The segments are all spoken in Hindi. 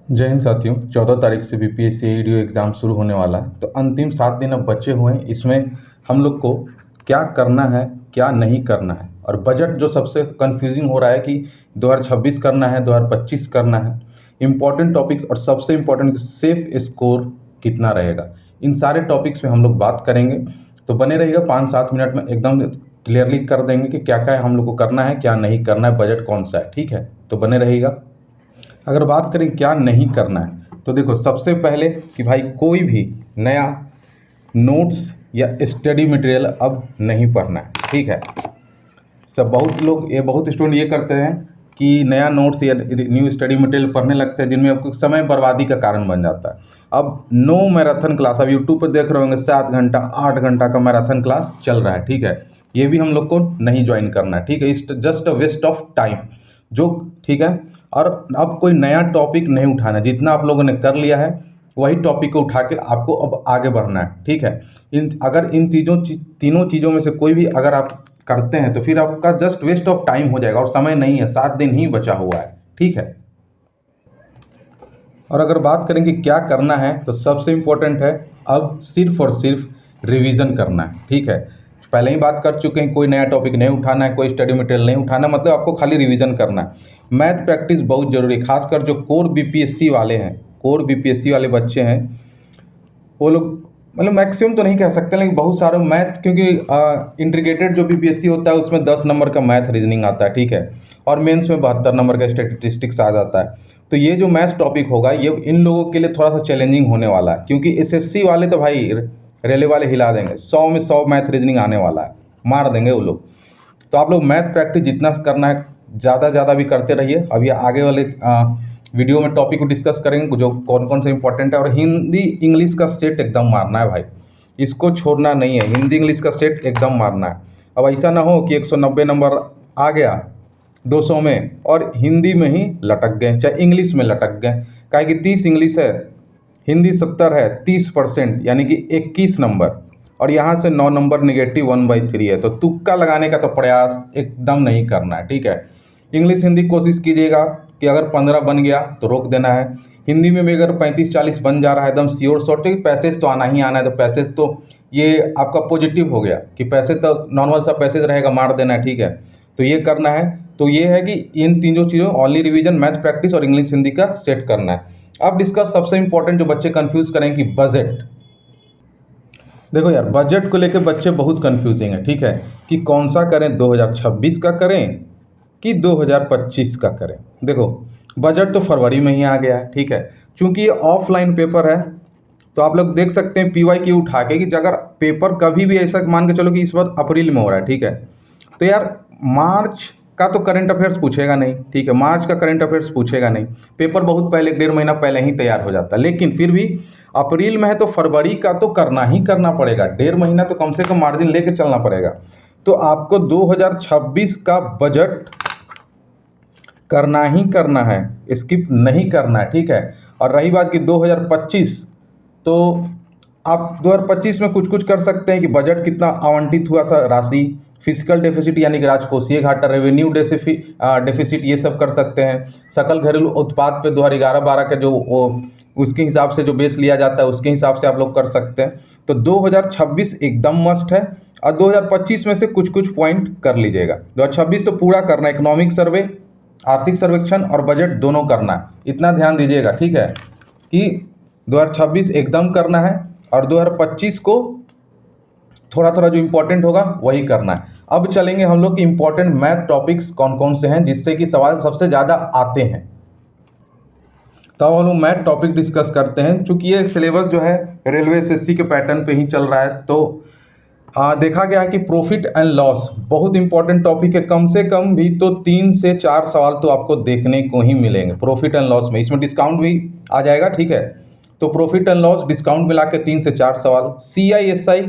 जय हिंद साथियों। 14 तारीख से बीपीएससी एडीओ एग्ज़ाम शुरू होने वाला है, तो अंतिम 7 दिन अब बचे हुए हैं। इसमें हम लोग को क्या करना है, क्या नहीं करना है, और बजट जो सबसे कंफ्यूजिंग हो रहा है कि 2026 करना है, 2025 करना है, इम्पॉर्टेंट टॉपिक्स, और सबसे इम्पॉर्टेंट सेफ स्कोर कितना रहेगा, इन सारे टॉपिक्स में हम लोग बात करेंगे। तो बने रहिएगा, 5-7 मिनट में एकदम क्लियरली कर देंगे कि क्या क्या हम लोग को करना है, क्या नहीं करना है, बजट कौन सा है। ठीक है, तो बने रहिएगा। अगर बात करें क्या नहीं करना है, तो देखो सबसे पहले कि भाई कोई भी नया नोट्स या स्टडी मटेरियल अब नहीं पढ़ना है। ठीक है, सब बहुत स्टूडेंट ये करते हैं कि नया नोट्स या न्यू स्टडी मटेरियल पढ़ने लगते हैं, जिनमें आपको समय बर्बादी का कारण बन जाता है। अब नो मैराथन क्लास, अब यूट्यूब पर देख रहे होंगे 7 घंटा 8 घंटा का मैराथन क्लास चल रहा है। ठीक है, ये भी हम लोग को नहीं ज्वाइन करना है। ठीक है, it's just a waste of time जो, ठीक है। और अब कोई नया टॉपिक नहीं उठाना, जितना आप लोगों ने कर लिया है वही टॉपिक को उठा के आपको अब आगे बढ़ना है। ठीक है, अगर इन तीनों चीज़ों में से कोई भी अगर आप करते हैं तो फिर आपका जस्ट वेस्ट ऑफ टाइम हो जाएगा, और समय नहीं है, 7 दिन ही बचा हुआ है। ठीक है, और अगर बात करें कि क्या करना है, तो सबसे इम्पोर्टेंट है अब सिर्फ और सिर्फ रिवीजन करना है। ठीक है, पहले ही बात कर चुके हैं, कोई नया टॉपिक नहीं उठाना है, कोई स्टडी मटेरियल नहीं उठाना, मतलब आपको खाली रिवीजन करना है। मैथ प्रैक्टिस बहुत ज़रूरी है, खासकर जो कोर बीपीएससी वाले हैं, कोर बीपीएससी वाले बच्चे हैं, वो लोग, मतलब मैक्सिमम तो नहीं कह सकते, लेकिन बहुत सारे मैथ, क्योंकि इंटीग्रेटेड जो बीपीएससी होता है उसमें 10 नंबर का मैथ रीजनिंग आता है। ठीक है, और मेंस में 72 नंबर का स्टैटिस्टिक्स आ जाता है। तो ये जो मैथ्स टॉपिक होगा, ये इन लोगों के लिए थोड़ा सा चैलेंजिंग होने वाला है, क्योंकि एसएससी वाले तो भाई रेले वाले हिला देंगे, 100 में 100 मैथ रीजनिंग आने वाला है, मार देंगे वो लोग। तो आप लोग मैथ प्रैक्टिस जितना करना है ज़्यादा ज़्यादा भी करते रहिए। अब ये आगे वाले वीडियो में टॉपिक को डिस्कस करेंगे जो कौन कौन से इंपॉर्टेंट है। और हिंदी इंग्लिश का सेट एकदम मारना है भाई, इसको छोड़ना नहीं है, हिंदी इंग्लिश का सेट एकदम मारना है। अब ऐसा ना हो कि 190 नंबर आ गया 200 में और हिंदी में ही लटक गए, चाहे इंग्लिश में लटक गए। काहे कि 30 इंग्लिश है, हिंदी 70 है, 30% यानी कि 21 नंबर, और यहाँ से 9 नंबर -1/3 है। तो तुक्का लगाने का तो प्रयास एकदम नहीं करना है। ठीक है, इंग्लिश हिंदी कोशिश कीजिएगा कि अगर 15 बन गया तो रोक देना है। हिंदी में भी अगर 35-40 बन जा रहा है एकदम श्योर शॉर्ट, पैसेज तो आना ही आना है। तो पैसेज तो ये आपका पॉजिटिव हो गया कि पैसेज तो नॉर्मल सा पैसेज रहेगा, मार देना है। ठीक है, तो ये करना है। तो ये है कि इन तीनों चीज़ों, ओनली रिवीजन, मैथ प्रैक्टिस और इंग्लिश हिंदी का सेट करना है। अब डिस्कस सबसे इंपॉर्टेंट जो बच्चे कंफ्यूज करें कि बजट। देखो यार, बजट को लेकर बच्चे बहुत कंफ्यूजिंग है। ठीक है, कि कौन सा करें, 2026 का करें कि 2025 का करें। देखो बजट तो फरवरी में ही आ गया है। ठीक है, चूंकि ये ऑफलाइन पेपर है, तो आप लोग देख सकते हैं PYQ उठा के कि अगर पेपर कभी भी ऐसा मान के चलो कि इस बार अप्रैल में हो रहा है। ठीक है, तो यार मार्च का तो करंट अफेयर्स पूछेगा नहीं। ठीक है, मार्च का करंट अफेयर्स पूछेगा नहीं, पेपर बहुत पहले, 1.5 महीना पहले ही तैयार हो जाता है। लेकिन फिर भी अप्रैल में है तो फरवरी का तो करना ही करना पड़ेगा, 1.5 महीना तो कम से कम मार्जिन लेके चलना पड़ेगा। तो आपको 2026 का बजट करना ही करना है, स्किप नहीं करना है। ठीक है, और रही बात कि 2025, तो आप 2025 में कुछ कुछ कर सकते हैं कि बजट कितना आवंटित हुआ था राशि, फिजिकल डेफिसिट यानी कि राजकोषीय घाटा, रेवेन्यू डेफिसिट, ये सब कर सकते हैं। सकल घरेलू उत्पाद पे 2011-12 के जो उसके हिसाब से जो बेस लिया जाता है, उसके हिसाब से आप लोग कर सकते हैं। तो 2026 एकदम मस्ट है, और 2025 में से कुछ कुछ पॉइंट कर लीजिएगा। 2026 तो पूरा करना है, इकोनॉमिक सर्वे, आर्थिक सर्वेक्षण और बजट दोनों करना है, इतना ध्यान दीजिएगा। ठीक है, कि 2026 एकदम करना है, और 2025 को थोड़ा थोड़ा जो इंपॉर्टेंट होगा वही करना है। अब चलेंगे हम लोग कि इंपॉर्टेंट मैथ टॉपिक्स कौन कौन से हैं जिससे कि सवाल सबसे ज़्यादा आते हैं। तो हम लोग मैथ टॉपिक डिस्कस करते हैं। चूंकि ये सिलेबस जो है रेलवे SSC के पैटर्न पे ही चल रहा है, तो देखा गया है कि प्रॉफिट एंड लॉस बहुत इंपॉर्टेंट टॉपिक है। कम से कम भी तो 3 से 4 सवाल तो आपको देखने को ही मिलेंगे प्रॉफिट एंड लॉस में, इसमें डिस्काउंट भी आ जाएगा। ठीक है, तो प्रॉफिट एंड लॉस डिस्काउंट मिला के 3 से 4 सवाल। CISI,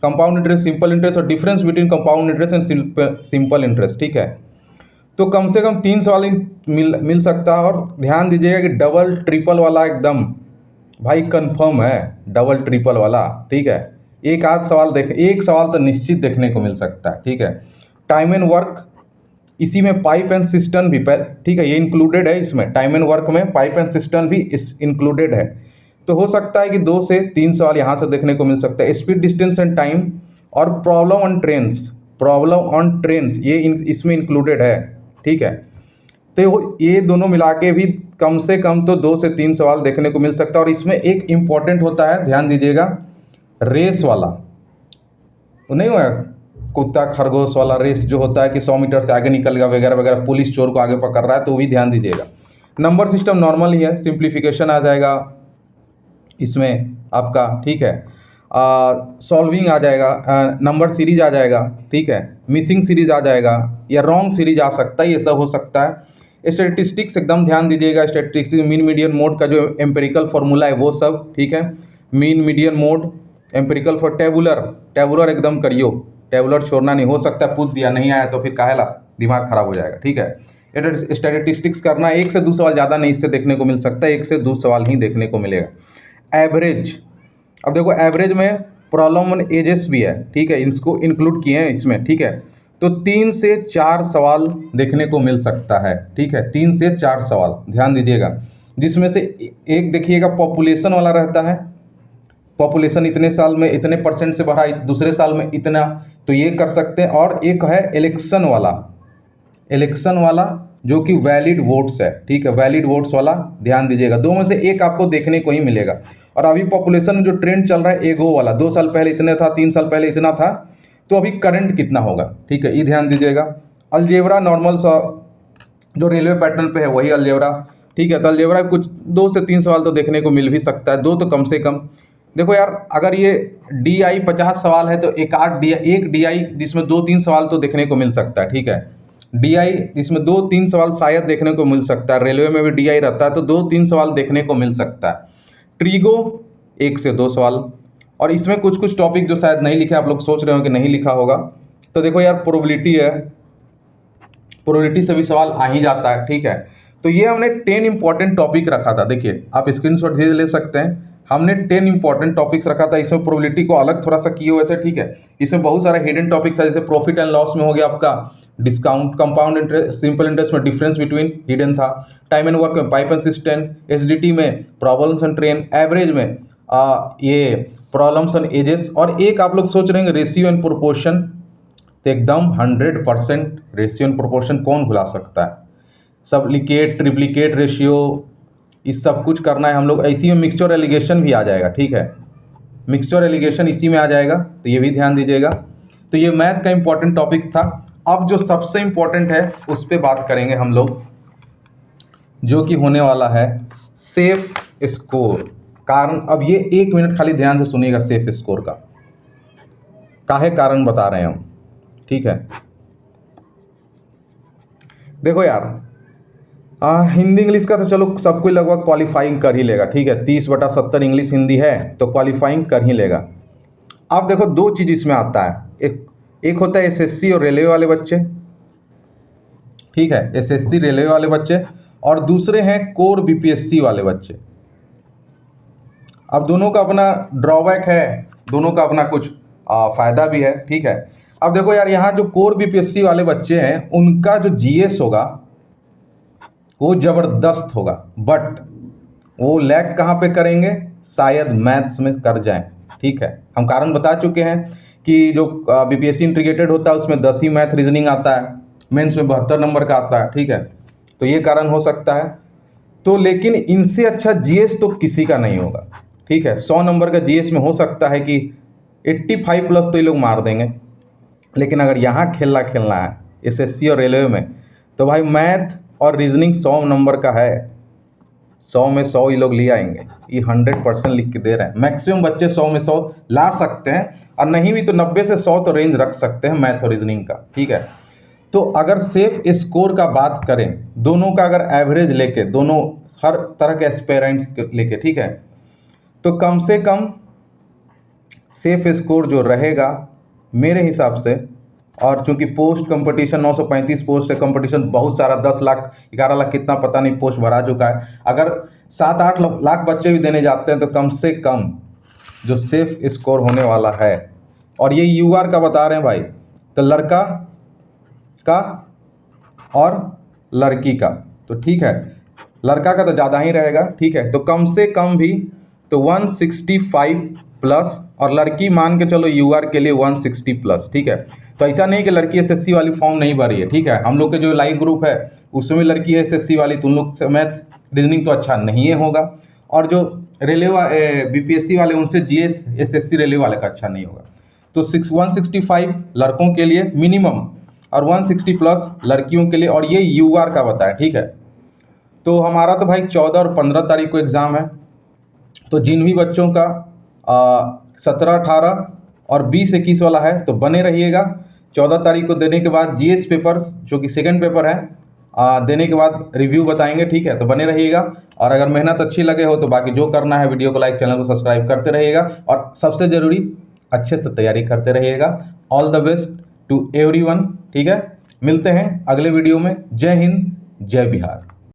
compound interest, simple interest, और difference between compound interest and simple interest. ठीक है, तो कम से कम 3 सवाल मिल सकता है। और ध्यान दीजिएगा कि डबल ट्रिपल वाला एकदम भाई कंफर्म है, डबल ट्रिपल वाला। ठीक है, एक आध सवाल एक सवाल तो निश्चित देखने को मिल सकता है। ठीक है, टाइम एंड वर्क इसी में पाइप एंड सिस्टम भी ठीक है, ये इंक्लूडेड है इसमें, टाइम एंड वर्क में पाइप एंड सिस्टम भी इस इंक्लूडेड है। तो हो सकता है कि 2 से 3 सवाल यहाँ से देखने को मिल सकता है। स्पीड, डिस्टेंस एंड टाइम और problem on trains, problem on trains ये इसमें इंक्लूडेड है, ठीक है। तो ये दोनों मिला के भी कम से कम तो 2 से 3 सवाल देखने को मिल सकता है। और इसमें एक इम्पॉर्टेंट होता है, ध्यान दीजिएगा, रेस वाला, वो नहीं हुआ कुत्ता खरगोश वाला रेस जो होता है कि 100 मीटर से आगे निकल गया वगैरह वगैरह, पुलिस चोर को आगे पकड़ रहा है, तो वो भी ध्यान दीजिएगा। नंबर सिस्टम नॉर्मल ही है, सिंप्लीफिकेशन आ जाएगा इसमें आपका, ठीक है। सॉल्विंग आ जाएगा, नंबर सीरीज आ जाएगा, ठीक है, मिसिंग सीरीज आ जाएगा या रॉन्ग सीरीज आ सकता है, ये सब हो सकता है। स्टैटिस्टिक्स एकदम ध्यान दीजिएगा, स्टैटिस्टिक्स मीन मीडियन मोड का जो एम्पेरिकल फार्मूला है वो सब, ठीक है। Mean median mode, empirical for tabular एकदम करियो, टेबुलर छोड़ना नहीं। हो सकता है पूछ दिया नहीं आया तो फिर काहेला दिमाग खराब हो जाएगा, ठीक है। स्टैटिस्टिक्स करना 1 से 2 सवाल, ज़्यादा नहीं इससे देखने को मिल सकता है, 1 से 2 सवाल ही देखने को मिलेगा। एवरेज, अब देखो एवरेज में प्रॉब्लम ऑन एजेस भी है, ठीक है, इसको इंक्लूड किए हैं इसमें, ठीक है। तो 3 से 4 सवाल देखने को मिल सकता है, ठीक है, 3 से 4 सवाल ध्यान दीजिएगा, जिसमें से एक देखिएगा पॉपुलेशन वाला रहता है, पॉपुलेशन इतने साल में इतने % से बढ़ा, दूसरे साल में इतना, तो ये कर सकते हैं। और एक है इलेक्शन वाला जो कि वैलिड वोट्स है, ठीक है, वैलिड वोट्स वाला ध्यान दीजिएगा। 2 में से एक आपको देखने को ही मिलेगा। और अभी पॉपुलेशन में जो ट्रेंड चल रहा है एगो वाला, 2 साल पहले इतने था, 3 साल पहले इतना था, तो अभी करंट कितना होगा, ठीक है, ये ध्यान दीजिएगा। अलजेब्रा नॉर्मल सा जो रेलवे पैटर्न पे है वही अलजेब्रा, ठीक है। तो अलजेब्रा कुछ 2 से 3 सवाल तो देखने को मिल भी सकता है, 2 तो कम से कम। देखो यार, अगर ये DI 50 सवाल है तो एक DI जिसमें 2-3 सवाल तो देखने को मिल सकता है, ठीक है। DI इसमें 2-3 सवाल शायद देखने को मिल सकता है, रेलवे में भी DI रहता है तो 2-3 सवाल देखने को मिल सकता है। ट्रीगो 1 से 2 सवाल। और इसमें कुछ कुछ टॉपिक जो शायद नहीं लिखे, आप लोग सोच रहे हो कि नहीं लिखा होगा, तो देखो यार प्रोबेबिलिटी है, प्रोबेबिलिटी से भी सवाल आ ही जाता है, ठीक है। तो ये हमने 10 इंपॉर्टेंट टॉपिक रखा था, देखिए आप स्क्रीनशॉट भी ले सकते हैं, हमने 10 इंपॉर्टेंट टॉपिक्स रखा था। इसमें प्रोबेबिलिटी को अलग थोड़ा सा किए हुए थे, ठीक है। इसमें बहुत सारा हिडन टॉपिक था, जैसे प्रॉफिट एंड लॉस में हो गया आपका discount, compound interest, simple interest में डिफरेंस बिटवीन हिडन था, टाइम एंड वर्क में पाइप एंड सिस्टम, SDT में प्रॉब्लम्स एंड ट्रेन, एवरेज में ये प्रॉब्लम्स एंड एजेस। और एक आप लोग सोच रहे हैं रेशियो एंड प्रोपोर्शन, तो एकदम 100% रेशियो एंड प्रोपोर्शन कौन भुला सकता है। सब्लिकेट, ट्रिप्लिकेट रेशियो, इस सब कुछ करना है हम लोग। इसी में मिक्सचर एलिगेशन भी आ जाएगा, ठीक है, मिक्सचर एलिगेशन इसी में आ जाएगा, तो ये भी ध्यान दीजिएगा। तो ये मैथ का इंपॉर्टेंट टॉपिक्स था। अब जो सबसे इम्पोर्टेंट है उस पर बात करेंगे हम लोग, जो कि होने वाला है सेफ स्कोर। कारण, अब ये 1 मिनट खाली ध्यान से सुनिएगा, सेफ स्कोर का काहे कारण बता रहे हैं हम, ठीक है। देखो यार, हिंदी इंग्लिश का तो चलो सब कोई लगभग क्वालिफाइंग कर ही लेगा, ठीक है, 30/70 इंग्लिश हिंदी है तो क्वालिफाइंग कर ही लेगा। अब देखो 2 चीज़ इसमें आता है, एक होता है SSC और रेलवे वाले बच्चे, ठीक है, SSC रेलवे वाले बच्चे, और दूसरे हैं कोर BPSC वाले बच्चे। अब दोनों का अपना ड्रॉबैक है, दोनों का अपना कुछ फ़ायदा भी है, ठीक है। अब देखो यार, यहाँ जो कोर BPSC वाले बच्चे हैं उनका जो GS होगा वो ज़बरदस्त होगा, बट वो लैग कहाँ पे करेंगे, शायद मैथ्स में कर जाएं, ठीक है। हम कारण बता चुके हैं कि जो BPSC इंटीग्रेटेड होता है उसमें 10 ही मैथ रीजनिंग आता है, मेंस में 72 नंबर का आता है, ठीक है। तो ये कारण हो सकता है। तो लेकिन इनसे अच्छा GS तो किसी का नहीं होगा, ठीक है। 100 नंबर का GS में हो सकता है कि 85+ तो ये लोग मार देंगे, लेकिन अगर यहाँ खेलना है SSC और रेलवे में, तो भाई मैथ और रीजनिंग 100 नंबर का है, 100 में 100 ये लोग ले आएंगे, ये 100% लिख के दे रहे हैं। मैक्सिमम बच्चे 100 में 100 ला सकते हैं, और नहीं भी तो 90 से 100 तो रेंज रख सकते हैं मैथ और रीजनिंग का, ठीक है। तो अगर सेफ स्कोर का बात करें, दोनों का अगर एवरेज लेके, दोनों हर तरह के एस्पेरेंट्स लेके, ठीक है, तो कम से कम सेफ स्कोर जो रहेगा मेरे हिसाब से, और चूंकि पोस्ट कंपटीशन 935 पोस्ट है, कंपटीशन बहुत सारा, 10 लाख 11 लाख कितना पता नहीं पोस्ट भरा चुका है। अगर 7-8 लाख बच्चे भी देने जाते हैं तो कम से कम जो सेफ स्कोर होने वाला है, और ये UR का बता रहे हैं भाई, तो लड़का का और लड़की का, तो ठीक है, लड़का का तो ज़्यादा ही रहेगा, ठीक है। तो कम से कम भी तो 165 प्लस, और लड़की मान के चलो यूआर के लिए 160 प्लस, ठीक है। तो ऐसा नहीं कि लड़की एसएससी वाली फॉर्म नहीं भरी है, ठीक है। हम लोग के जो लाइव ग्रुप है उसमें लड़की है एसएससी वाली, तो उन लोग से मैथ रीजनिंग तो अच्छा नहीं होगा, और जो रेलवे बीपीएससी वाले उनसे जीएस एसएससी रेलवे वाले का अच्छा नहीं होगा। तो 165 लड़कों के लिए मिनिमम और 160 प्लस लड़कियों के लिए, और ये यूआर का बताया, ठीक है। तो हमारा तो भाई 14 और 15 तारीख को एग्ज़ाम है। तो जिन भी बच्चों का 17, 18 और 20, 21 वाला है तो बने रहिएगा। 14 तारीख को देने के बाद जीएस पेपर्स जो कि सेकंड पेपर है देने के बाद रिव्यू बताएंगे, ठीक है। तो बने रहिएगा, और अगर मेहनत अच्छी लगे हो तो बाकी जो करना है वीडियो को लाइक, चैनल को सब्सक्राइब करते रहिएगा, और सबसे ज़रूरी अच्छे से तैयारी करते रहिएगा। All the best to everyone, ठीक है। मिलते हैं अगले वीडियो में। जय हिंद, जय बिहार।